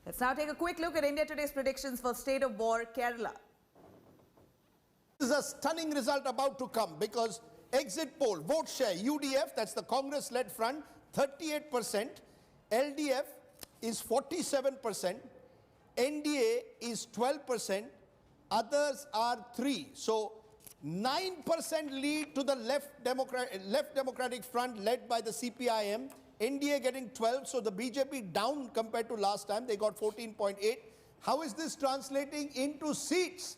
Let's now take a quick look at India Today's predictions for State of War, Kerala. This is a stunning result about to come because exit poll, vote share, UDF, that's the Congress-led front, 38%, LDF is 47%, NDA is 12%, others are 3%. So 9% lead to the left Democratic Front led by the CPIM, NDA getting 12, so the BJP down compared to last time, they got 14.8. How is this translating into seats?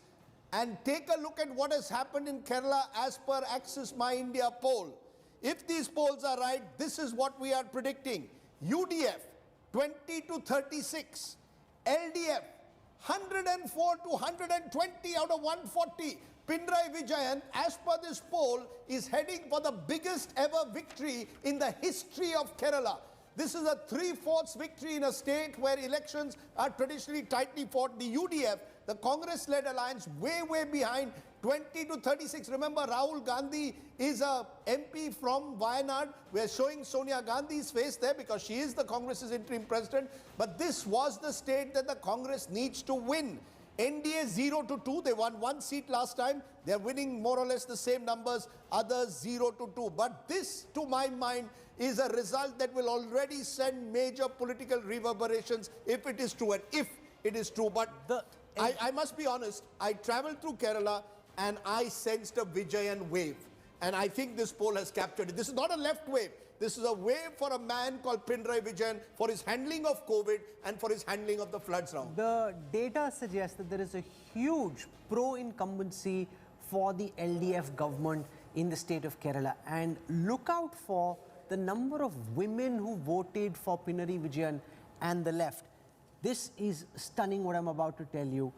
And take a look at what has happened in Kerala as per Axis My India poll. If these polls are right, this is what we are predicting. UDF, 20 to 36. LDF, 104 to 120 out of 140. Pinarayi Vijayan, as per this poll, is heading for the biggest ever victory in the history of Kerala. This is a 3/4 victory in a state where elections are traditionally tightly fought. The UDF, the Congress-led alliance, way behind, 20 to 36. Remember, Rahul Gandhi is a MP from Wayanad. We are showing Sonia Gandhi's face there because she is the Congress's interim president. But this was the state that the Congress needs to win. NDA 0 to 2. They won 1 seat last time. They're winning more or less the same numbers. Others 0 to 2. But this, to my mind, is a result that will already send major political reverberations if it is true. And if it is true. But I must be honest, I traveled through Kerala and I sensed a Vijayan wave. And I think this poll has captured it. This is not a left wave. This is a wave for a man called Pinarayi Vijayan for his handling of COVID and for his handling of the floods round. The data suggests that there is a huge pro-incumbency for the LDF government in the state of Kerala. And look out for the number of women who voted for Pinarayi Vijayan and the left. This is stunning what I'm about to tell you.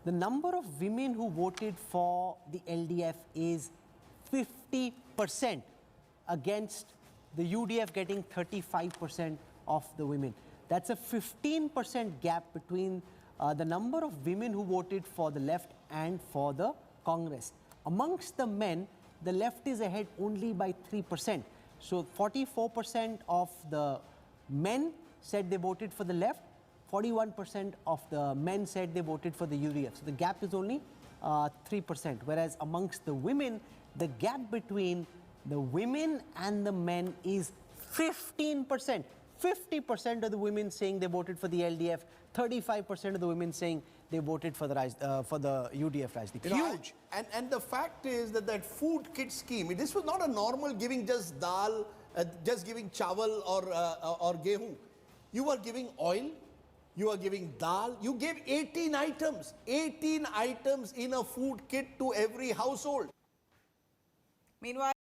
The number of women who voted for the LDF is 50% against the UDF getting 35% of the women. That's a 15% gap between the number of women who voted for the left and for the Congress. Amongst the men, the left is ahead only by 3%. So 44% of the men said they voted for the left, 41% of the men said they voted for the UDF. So the gap is only 3%, whereas amongst the women, the gap between the women and the men is 15%. 50% of the women saying they voted for the LDF, 35% of the women saying they voted for the UDF. Huge. And the fact is that food kit scheme, this was not a normal giving just dal, just giving chawal or gehu. You were giving oil, you are giving dal, you gave 18 items in a food kit to every household. Meanwhile,